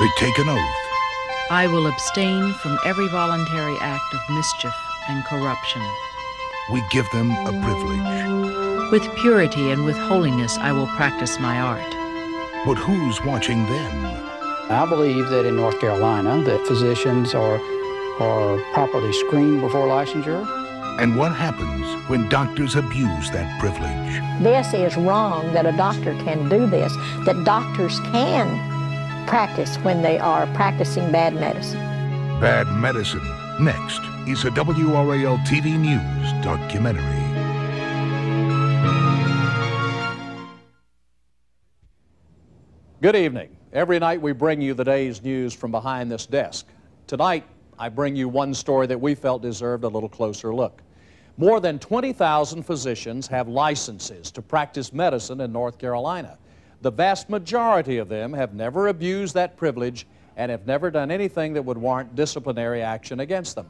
They take an oath. I will abstain from every voluntary act of mischief and corruption. We give them a privilege. With purity and with holiness I will practice my art. But who's watching them? I believe that in North Carolina that physicians are properly screened before licensure. And what happens when doctors abuse that privilege? This is wrong that a doctor can do this, that doctors can practice when they are practicing bad medicine. Bad Medicine. Next is a WRAL TV News documentary. Good evening. Every night we bring you the day's news from behind this desk. Tonight, I bring you one story that we felt deserved a little closer look. More than 20,000 physicians have licenses to practice medicine in North Carolina. The vast majority of them have never abused that privilege and have never done anything that would warrant disciplinary action against them.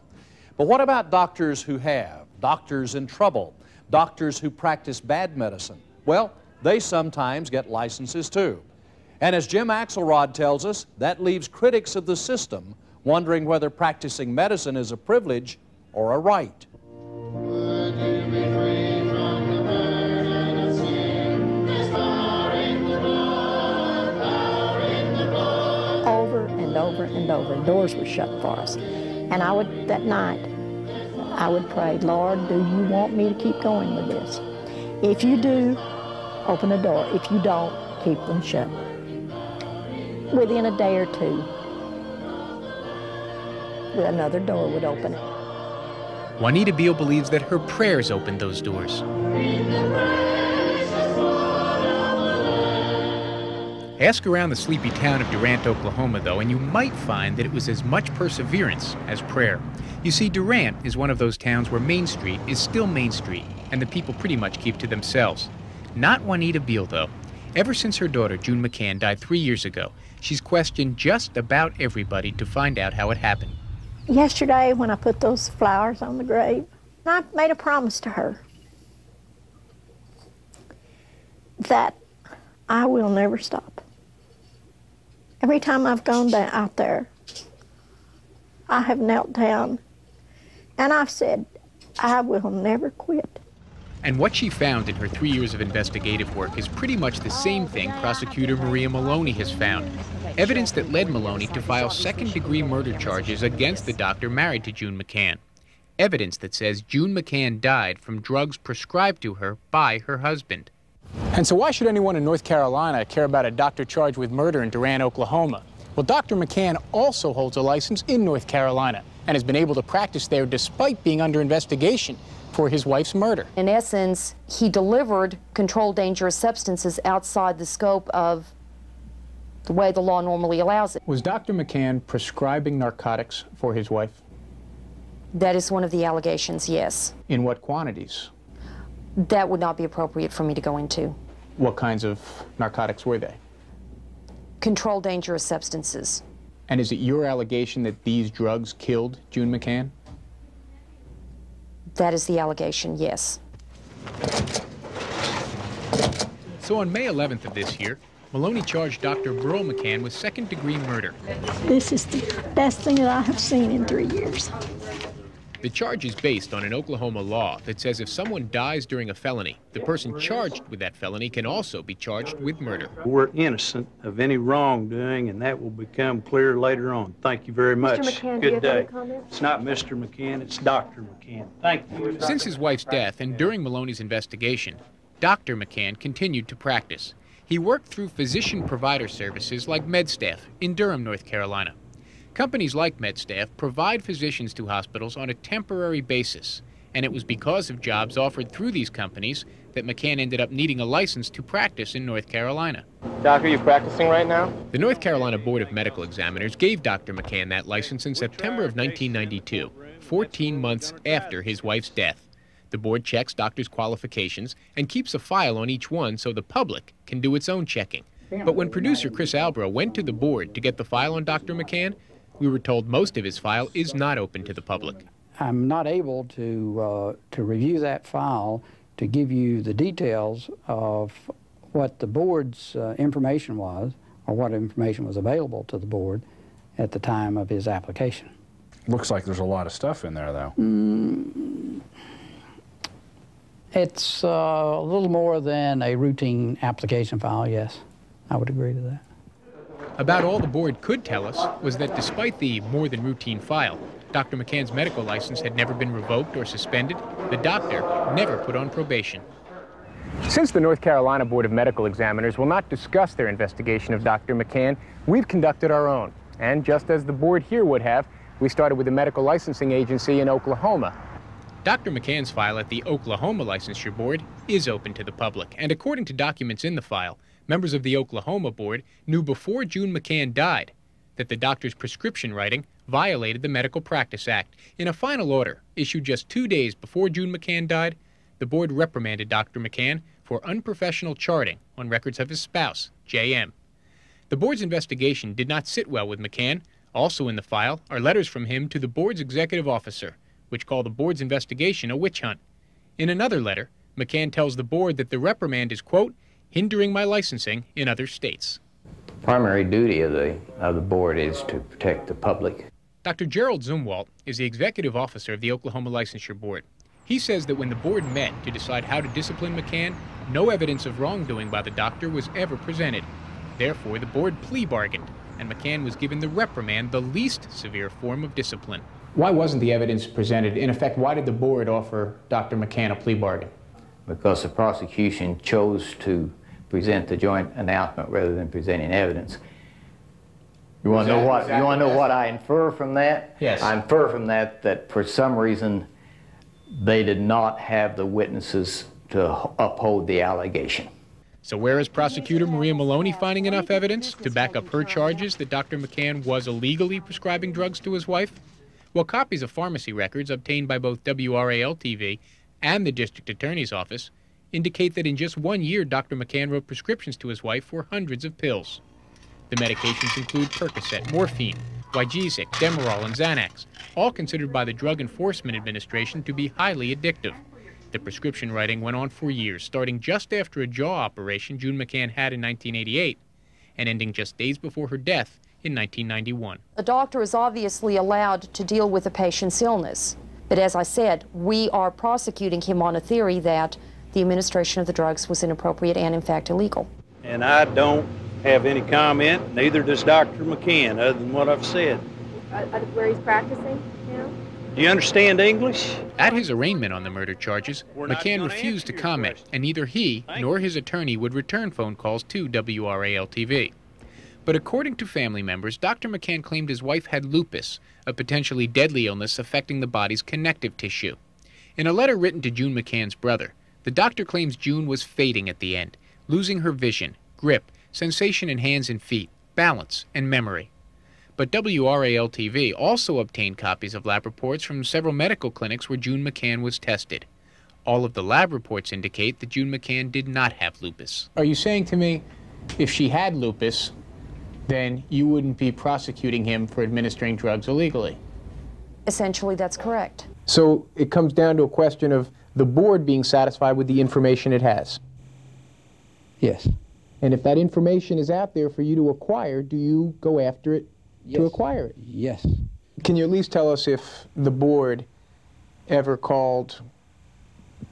But what about doctors who have, doctors in trouble, doctors who practice bad medicine? Well, they sometimes get licenses too. And as Jim Axelrod tells us, that leaves critics of the system wondering whether practicing medicine is a privilege or a right. Over and over and over, doors were shut for us. And I would, that night, I would pray, Lord, do you want me to keep going with this? If you do, open a door. If you don't, keep them shut. Within a day or two, another door would open. Juanita Beal believes that her prayers opened those doors. Ask around the sleepy town of Durant, Oklahoma, though, and you might find that it was as much perseverance as prayer. You see, Durant is one of those towns where Main Street is still Main Street, and the people pretty much keep to themselves. Not Juanita Beal, though. Ever since her daughter, June McCann, died 3 years ago, she's questioned just about everybody to find out how it happened. Yesterday, when I put those flowers on the grave, I made a promise to her that I will never stop. Every time I've gone out there, I have knelt down and I've said, I will never quit. And what she found in her 3 years of investigative work is pretty much the same thing prosecutor Maria Maloney has found. Evidence that led Maloney to file second-degree murder charges against the doctor married to June McCann. Evidence that says June McCann died from drugs prescribed to her by her husband. And so why should anyone in North Carolina care about a doctor charged with murder in Durant, Oklahoma? Well, Dr. McCann also holds a license in North Carolina and has been able to practice there despite being under investigation for his wife's murder. In essence, he delivered controlled dangerous substances outside the scope of the way the law normally allows it. Was Dr. McCann prescribing narcotics for his wife? That is one of the allegations, yes. In what quantities? That would not be appropriate for me to go into. What kinds of narcotics were they? Controlled dangerous substances. And is it your allegation that these drugs killed June McCann? That is the allegation, yes. So on May 11th of this year, Maloney charged Dr. Burl McCann with second-degree murder. This is the best thing that I have seen in 3 years. The charge is based on an Oklahoma law that says if someone dies during a felony, the person charged with that felony can also be charged with murder. We're innocent of any wrongdoing, and that will become clear later on. Thank you very much. Mr. McCann, Good do you have day. any comments? It's not Mr. McCann, it's Dr. McCann. Thank you. Since his wife's death and during Maloney's investigation, Dr. McCann continued to practice. He worked through physician-provider services like MedStaff in Durham, North Carolina. Companies like MedStaff provide physicians to hospitals on a temporary basis, and it was because of jobs offered through these companies that McCann ended up needing a license to practice in North Carolina. Doc, are you practicing right now? The North Carolina Board of Medical Examiners gave Dr. McCann that license in September of 1992, 14 months after his wife's death. The board checks doctors' qualifications and keeps a file on each one so the public can do its own checking. But when producer Chris Albro went to the board to get the file on Dr. McCann, we were told most of his file is not open to the public. I'm not able to review that file to give you the details of what the board's information was what information was available to the board at the time of his application. Looks like there's a lot of stuff in there, though. It's a little more than a routine application file, yes. I would agree to that. About all the board could tell us was that despite the more than routine file, Dr. McCann's medical license had never been revoked or suspended. The doctor never put on probation. Since the North Carolina Board of Medical Examiners will not discuss their investigation of Dr. McCann, we've conducted our own. And just as the board here would have, we started with the medical licensing agency in Oklahoma. Dr. McCann's file at the Oklahoma Licensure Board is open to the public, and according to documents in the file, members of the Oklahoma Board knew before June McCann died that the doctor's prescription writing violated the Medical Practice Act. In a final order issued just 2 days before June McCann died, the board reprimanded Dr. McCann for unprofessional charting on records of his spouse, J.M. The board's investigation did not sit well with McCann. Also in the file are letters from him to the board's executive officer, which call the board's investigation a witch hunt. In another letter, McCann tells the board that the reprimand is, quote, hindering my licensing in other states. The primary duty of the board is to protect the public. Dr. Gerald Zumwalt is the executive officer of the Oklahoma Licensure Board. He says that when the board met to decide how to discipline McCann, no evidence of wrongdoing by the doctor was ever presented. Therefore, the board plea bargained, and McCann was given the reprimand, the least severe form of discipline. Why wasn't the evidence presented? In effect, why did the board offer Dr. McCann a plea bargain? Because the prosecution chose to present the joint announcement rather than presenting evidence. You want to know what? You want to know what I infer from that? Yes. I infer from that for some reason they did not have the witnesses to uphold the allegation. So where is Prosecutor Maria Maloney finding enough evidence to back up her charges that Dr. McCann was illegally prescribing drugs to his wife? Well, copies of pharmacy records obtained by both WRAL-TV and the District Attorney's Office indicate that in just 1 year, Dr. McCann wrote prescriptions to his wife for hundreds of pills. The medications include Percocet, morphine, Wyjecek, Demerol, and Xanax, all considered by the Drug Enforcement Administration to be highly addictive. The prescription writing went on for years, starting just after a jaw operation June McCann had in 1988 and ending just days before her death in 1991. A doctor is obviously allowed to deal with a patient's illness, but as I said, we are prosecuting him on a theory that the administration of the drugs was inappropriate and, in fact, illegal. And I don't have any comment, neither does Dr. McCann, other than what I've said. Where he's practicing now? Do you understand English? At his arraignment on the murder charges, McCann refused to comment, and neither he nor his attorney would return phone calls to WRAL-TV. But according to family members, Dr. McCann claimed his wife had lupus, a potentially deadly illness affecting the body's connective tissue. In a letter written to June McCann's brother, the doctor claims June was fading at the end, losing her vision, grip, sensation in hands and feet, balance, and memory. But WRAL-TV also obtained copies of lab reports from several medical clinics where June McCann was tested. All of the lab reports indicate that June McCann did not have lupus. Are you saying to me, if she had lupus, then you wouldn't be prosecuting him for administering drugs illegally? Essentially, that's correct. So it comes down to a question of the board being satisfied with the information it has? Yes. And if that information is out there for you to acquire, do you go after it to acquire it? Yes. Can you at least tell us if the board ever called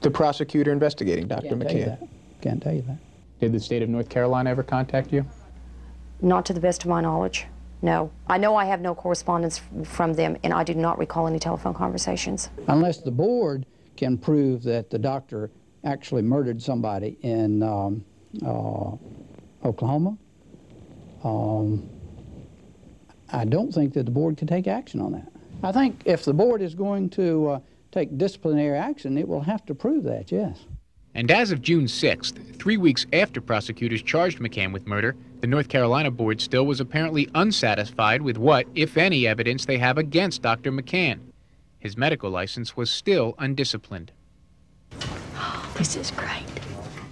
the prosecutor investigating Dr. McCann? Can't tell you that. Did the state of North Carolina ever contact you? Not to the best of my knowledge, no. I know I have no correspondence from them, and I do not recall any telephone conversations. Unless the board can prove that the doctor actually murdered somebody in Oklahoma, I don't think that the board can take action on that. I think if the board is going to take disciplinary action, it will have to prove that, yes. And as of June 6th, 3 weeks after prosecutors charged McCann with murder, the North Carolina board still was apparently unsatisfied with what, if any, evidence they have against Dr. McCann. His medical license was still undisciplined. Oh, this is great.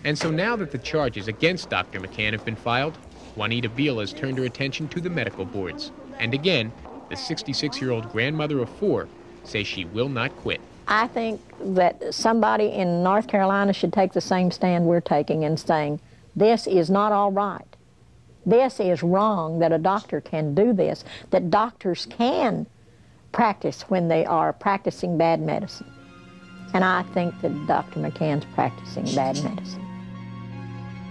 And so now that the charges against Dr. McCann have been filed, Juanita Beal has turned her attention to the medical boards. And again, the 66-year-old grandmother of 4 says she will not quit. I think that somebody in North Carolina should take the same stand we're taking and saying, this is not all right. This is wrong, that a doctor can do this, that doctors can practice when they are practicing bad medicine. And I think that Dr. McCann's practicing bad medicine.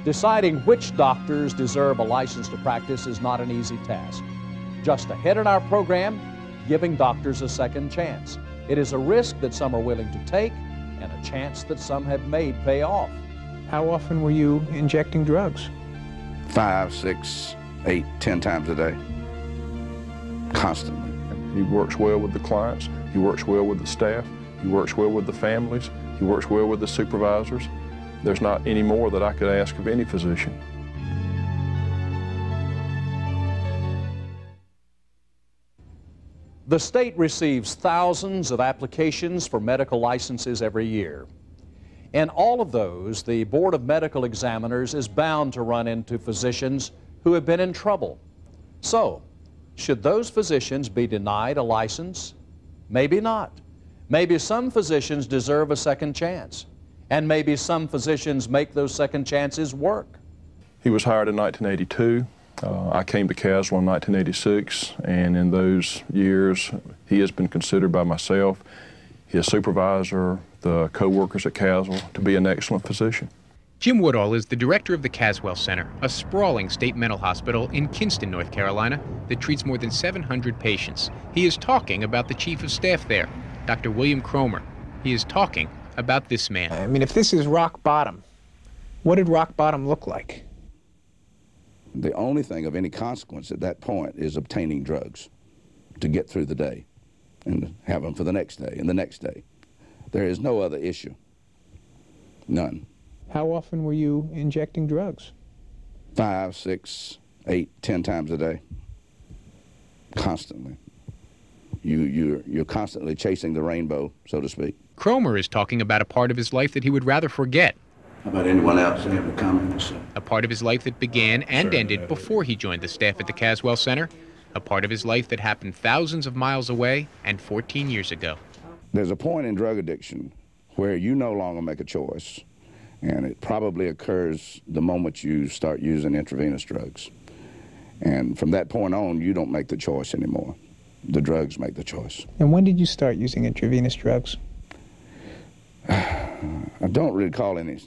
Deciding which doctors deserve a license to practice is not an easy task. Just ahead in our program, giving doctors a second chance. It is a risk that some are willing to take and a chance that some have made pay off. How often were you injecting drugs? 5, 6, 8, 10 times a day, constantly. He works well with the clients, he works well with the staff, he works well with the families, he works well with the supervisors. There's not any more that I could ask of any physician. The state receives thousands of applications for medical licenses every year. In all of those, the Board of Medical Examiners is bound to run into physicians who have been in trouble. So, should those physicians be denied a license? Maybe not. Maybe some physicians deserve a second chance. And maybe some physicians make those second chances work. He was hired in 1982. I came to Caswell in 1986, and in those years, he has been considered by myself, his supervisor, the co-workers at Caswell, to be an excellent physician. Jim Woodall is the director of the Caswell Center, a sprawling state mental hospital in Kinston, North Carolina, that treats more than 700 patients. He is talking about the chief of staff there, Dr. William Cromer. He is talking about this man. I mean, if this is rock bottom, what did rock bottom look like? The only thing of any consequence at that point is obtaining drugs to get through the day and have them for the next day and the next day. There is no other issue. None. How often were you injecting drugs? 5, 6, 8, 10 times a day. Constantly. You're constantly chasing the rainbow, so to speak. Cromer is talking about a part of his life that he would rather forget. How about anyone else have any comments? A part of his life that began and ended before he joined the staff at the Caswell Center. A part of his life that happened thousands of miles away and 14 years ago. There's a point in drug addiction where you no longer make a choice, and it probably occurs the moment you start using intravenous drugs. And from that point on, you don't make the choice anymore. The drugs make the choice. And when did you start using intravenous drugs? I don't recall any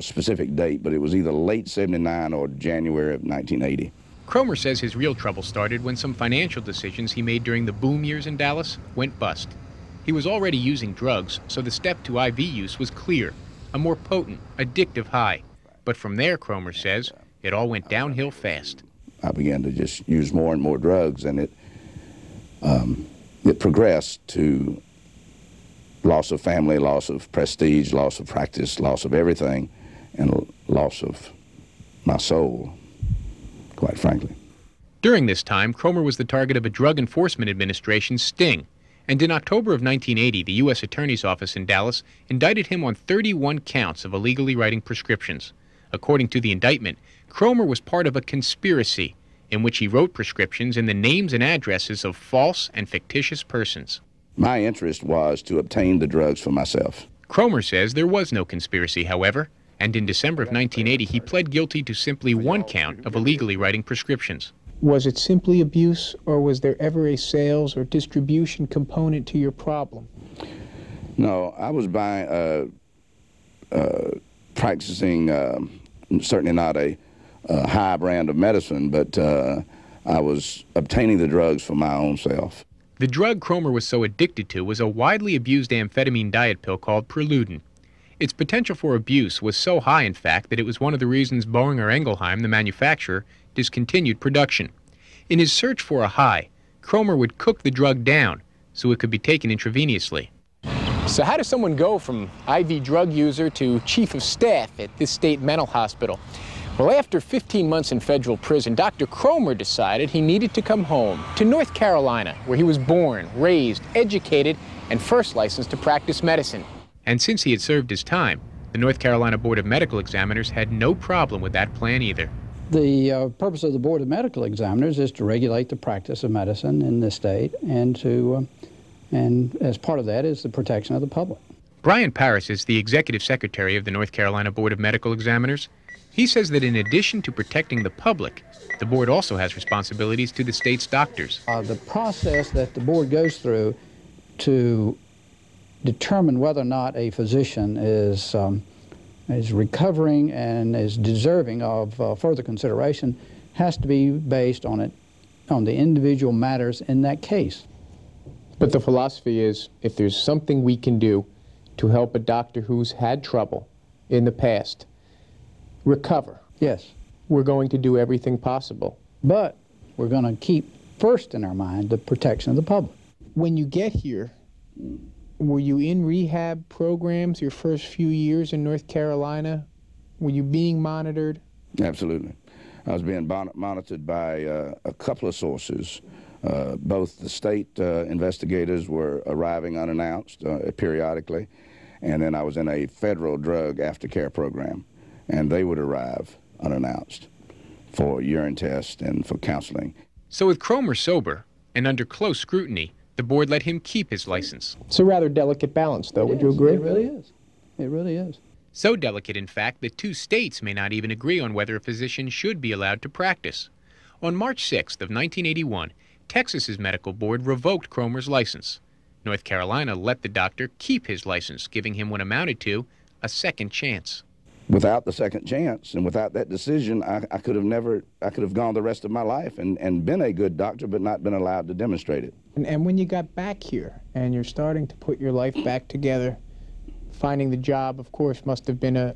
specific date, but it was either late '79 or January of 1980. Cromer says his real trouble started when some financial decisions he made during the boom years in Dallas went bust. He was already using drugs, so the step to IV use was clear, a more potent, addictive high. But from there, Cromer says, it all went downhill fast. I began to just use more and more drugs, and it progressed to loss of family, loss of prestige, loss of practice, loss of everything, and loss of my soul, quite frankly. During this time, Cromer was the target of a Drug Enforcement Administration sting, and in October of 1980, the U.S. Attorney's Office in Dallas indicted him on 31 counts of illegally writing prescriptions. According to the indictment, Cromer was part of a conspiracy in which he wrote prescriptions in the names and addresses of false and fictitious persons. My interest was to obtain the drugs for myself. Cromer says there was no conspiracy, however, and in December of 1980, he pled guilty to simply one count of illegally writing prescriptions. Was it simply abuse, or was there ever a sales or distribution component to your problem? No, I was practicing, certainly not a high brand of medicine, but I was obtaining the drugs for my own self. The drug Cromer was so addicted to was a widely abused amphetamine diet pill called Preludin. Its potential for abuse was so high, in fact, that it was one of the reasons Boehringer Ingelheim, the manufacturer, discontinued production. In his search for a high, Cromer would cook the drug down so it could be taken intravenously. So how does someone go from IV drug user to chief of staff at this state mental hospital? Well, after 15 months in federal prison, Dr. Cromer decided he needed to come home to North Carolina, where he was born, raised, educated, and first licensed to practice medicine. And since he had served his time, the North Carolina Board of Medical Examiners had no problem with that plan either. The purpose of the Board of Medical Examiners is to regulate the practice of medicine in the state, and as part of that is the protection of the public. Brian Paris is the Executive Secretary of the North Carolina Board of Medical Examiners. He says that in addition to protecting the public, the board also has responsibilities to the state's doctors. The process that the board goes through to determine whether or not a physician is recovering and is deserving of further consideration has to be based on the individual matters in that case. But the philosophy is, if there's something we can do to help a doctor who's had trouble in the past recover, yes, we're going to do everything possible. But we're going to keep first in our mind the protection of the public. When you get here, were you in rehab programs your first few years in North Carolina? Were you being monitored? Absolutely. I was being monitored by a couple of sources. Both the state investigators were arriving unannounced periodically, and then I was in a federal drug aftercare program, and they would arrive unannounced for urine tests and for counseling. So with Cromer sober and under close scrutiny, the board let him keep his license. It's a rather delicate balance, though. Would you agree? It really is. It really is. So delicate, in fact, that 2 states may not even agree on whether a physician should be allowed to practice. On March 6th of 1981, Texas's medical board revoked Cromer's license. North Carolina let the doctor keep his license, giving him what amounted to a second chance. Without the second chance and without that decision, I could have gone the rest of my life and been a good doctor, but not been allowed to demonstrate it. And when you got back here and you're starting to put your life back together, finding the job, of course, must have been a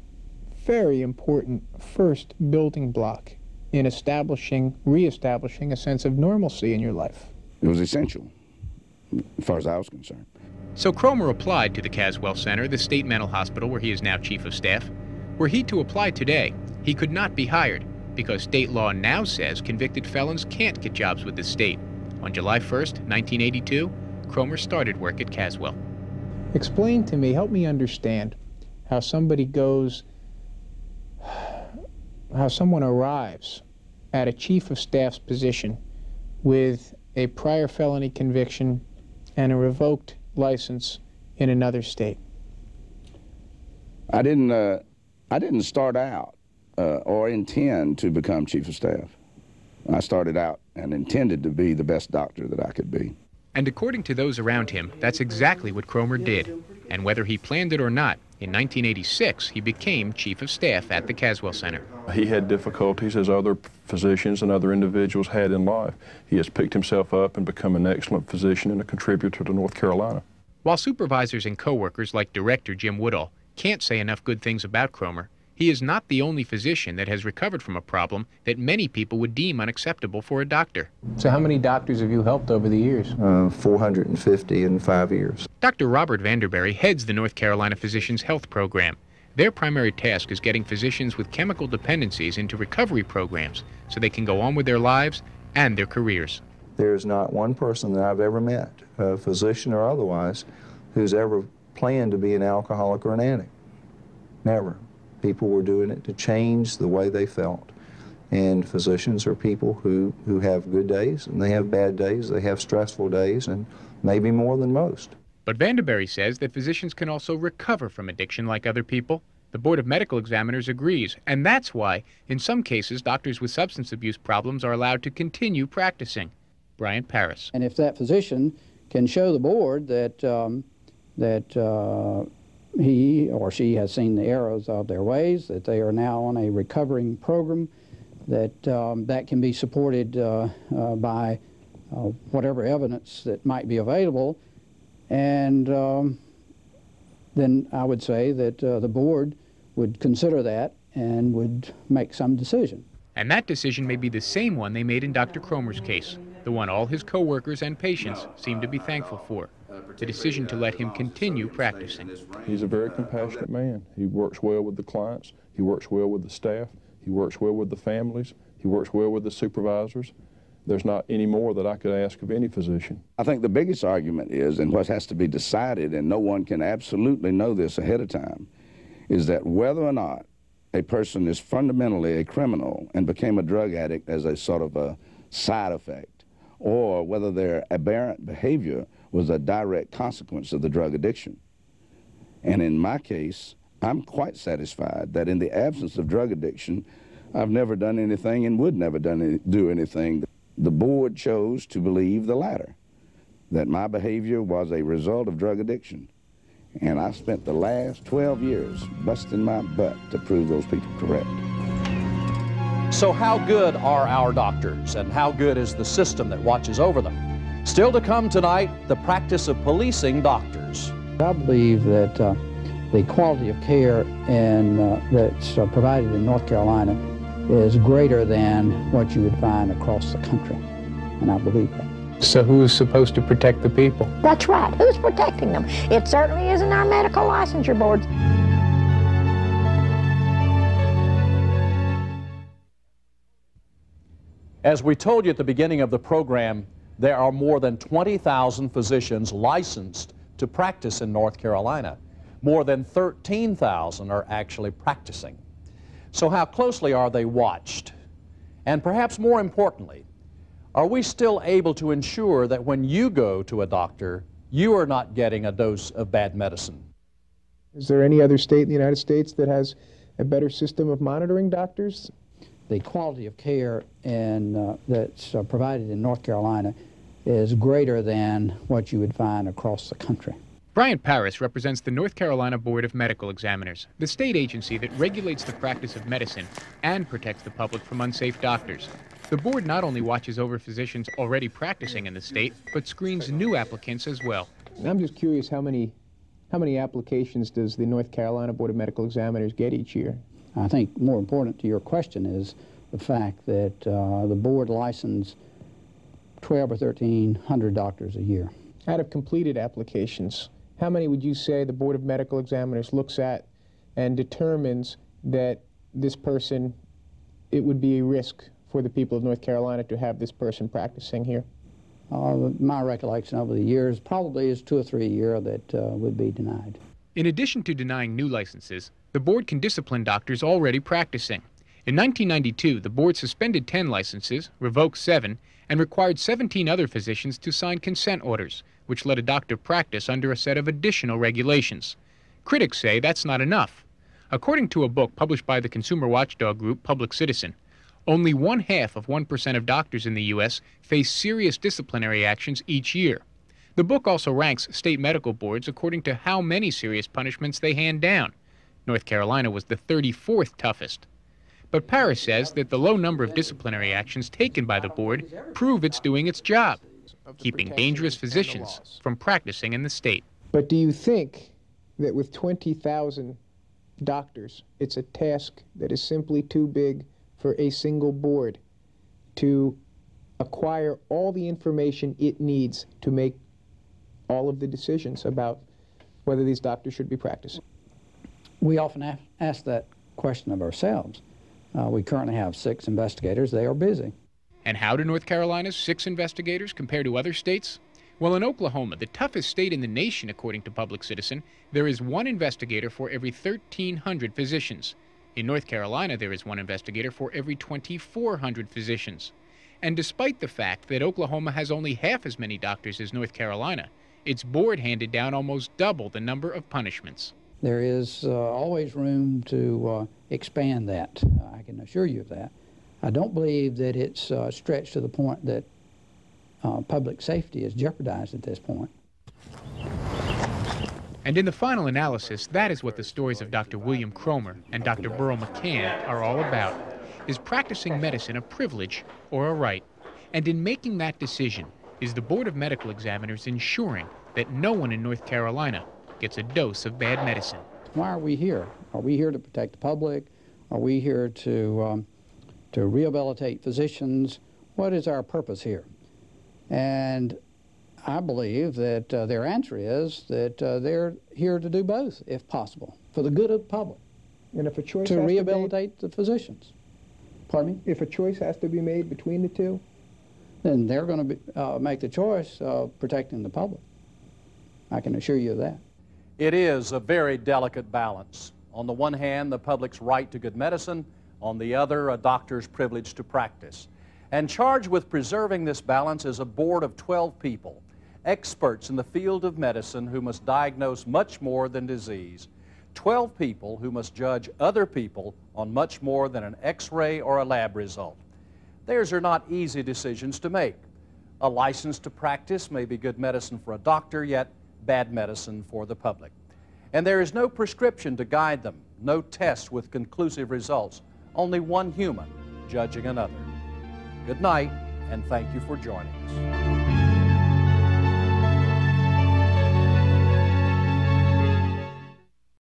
very important first building block in reestablishing a sense of normalcy in your life. It was essential, as far as I was concerned. So Cromer applied to the Caswell Center, the state mental hospital where he is now chief of staff. Were he to apply today, he could not be hired because state law now says convicted felons can't get jobs with the state. On July 1st, 1982, Cromer started work at Caswell. Explain to me, help me understand how somebody how someone arrives at a chief of staff's position with a prior felony conviction and a revoked license in another state. I didn't start out or intend to become chief of staff. I started out and intended to be the best doctor that I could be. And according to those around him, that's exactly what Cromer did. And whether he planned it or not, in 1986, he became chief of staff at the Caswell Center. He had difficulties as other physicians and other individuals had in life. He has picked himself up and become an excellent physician and a contributor to North Carolina. While supervisors and coworkers like Director Jim Woodall can't say enough good things about Cromer, he is not the only physician that has recovered from a problem that many people would deem unacceptable for a doctor. So how many doctors have you helped over the years? 450 in 5 years. Dr. Robert VANDERBERRY heads the North Carolina Physicians Health Program. Their primary task is getting physicians with chemical dependencies into recovery programs so they can go on with their lives and their careers. There's not one person that I've ever met, a physician or otherwise, who's ever planned to be an alcoholic or an addict. Never. People were doing it to change the way they felt. And physicians are people who have good days, and they have bad days, they have stressful days, and maybe more than most. But VANDERBERRY says that physicians can also recover from addiction like other people. The Board of Medical Examiners agrees, and that's why, in some cases, doctors with substance abuse problems are allowed to continue practicing. Brian Paris. And if that physician can show the board that he or she has seen the errors of their ways, that they are now on a recovering program, that that can be supported by whatever evidence that might be available, and then I would say that the board would consider that and would make some decision. And that decision may be the same one they made in Dr. Cromer's case, the one all his co-workers and patients seem to be thankful for. The decision to let him continue practicing. He's a very compassionate man. He works well with the clients. He works well with the staff. He works well with the families. He works well with the supervisors. There's not any more that I could ask of any physician. I think the biggest argument is, and what has to be decided, and no one can absolutely know this ahead of time, is that whether or not a person is fundamentally a criminal and became a drug addict as a sort of a side effect, or whether their aberrant behavior was a direct consequence of the drug addiction. And in my case, I'm quite satisfied that in the absence of drug addiction, I've never done anything and would never do anything. The board chose to believe the latter, that my behavior was a result of drug addiction. And I spent the last 12 years busting my butt to prove those people correct. So how good are our doctors, and how good is the system that watches over them? Still to come tonight, the practice of policing doctors. I believe that the quality of care that's provided in North Carolina is greater than what you would find across the country, and I believe that. So who is supposed to protect the people? That's right. Who's protecting them? It certainly isn't our medical licensure boards. As we told you at the beginning of the program, there are more than 20,000 physicians licensed to practice in North Carolina. More than 13,000 are actually practicing. So how closely are they watched? And perhaps more importantly, are we still able to ensure that when you go to a doctor, you are not getting a dose of bad medicine? Is there any other state in the United States that has a better system of monitoring doctors? The quality of care that's provided in North Carolina is greater than what you would find across the country. Brian Paris represents the North Carolina Board of Medical Examiners, the state agency that regulates the practice of medicine and protects the public from unsafe doctors. The board not only watches over physicians already practicing in the state, but screens new applicants as well. I'm just curious, how many applications does the North Carolina Board of Medical Examiners get each year? I think more important to your question is the fact that the board licenses 1,200 or 1,300 doctors a year. Out of completed applications, how many would you say the Board of Medical Examiners looks at and determines that this person, it would be a risk for the people of North Carolina to have this person practicing here? My recollection over the years probably is 2 or 3 a year that would be denied. In addition to denying new licenses, the board can discipline doctors already practicing. In 1992, the board suspended 10 licenses, revoked 7, and required 17 other physicians to sign consent orders, which let a doctor practice under a set of additional regulations. Critics say that's not enough. According to a book published by the consumer watchdog group Public Citizen, only 0.5% of doctors in the U.S. face serious disciplinary actions each year. The book also ranks state medical boards according to how many serious punishments they hand down. North Carolina was the 34th toughest. But Paris says that the low number of disciplinary actions taken by the board prove it's doing its job, keeping dangerous physicians from practicing in the state. But do you think that with 20,000 doctors, it's a task that is simply too big for a single board to acquire all the information it needs to make all of the decisions about whether these doctors should be practicing? We often ask that question of ourselves. We currently have 6 investigators. They are busy. And how do North Carolina's 6 investigators compare to other states? Well, in Oklahoma, the toughest state in the nation, according to Public Citizen, there is 1 investigator for every 1,300 physicians. In North Carolina, there is 1 investigator for every 2,400 physicians. And despite the fact that Oklahoma has only half as many doctors as North Carolina, its board handed down almost double the number of punishments. There is always room to expand that. I can assure you of that. I don't believe that it's stretched to the point that public safety is jeopardized at this point. And in the final analysis, that is what the stories of Dr. William Cromer and Dr. Burl McCann are all about. Is practicing medicine a privilege or a right? And in making that decision, is the Board of Medical Examiners ensuring that no one in North Carolina gets a dose of bad medicine? Why are we here? Are we here to protect the public? Are we here to rehabilitate physicians? What is our purpose here? And I believe that their answer is that they're here to do both, if possible, for the good of the public. And if a choice to rehabilitate the physicians. Pardon me? If a choice has to be made between the two? Then they're going to make the choice of protecting the public. I can assure you of that. It is a very delicate balance. On the one hand, the public's right to good medicine. On the other, a doctor's privilege to practice. And charged with preserving this balance is a board of 12 people, experts in the field of medicine who must diagnose much more than disease. 12 people who must judge other people on much more than an X-ray or a lab result. Theirs are not easy decisions to make. A license to practice may be good medicine for a doctor, yet bad medicine for the public. And there is no prescription to guide them, no test with conclusive results, only one human judging another. Good night, and thank you for joining us.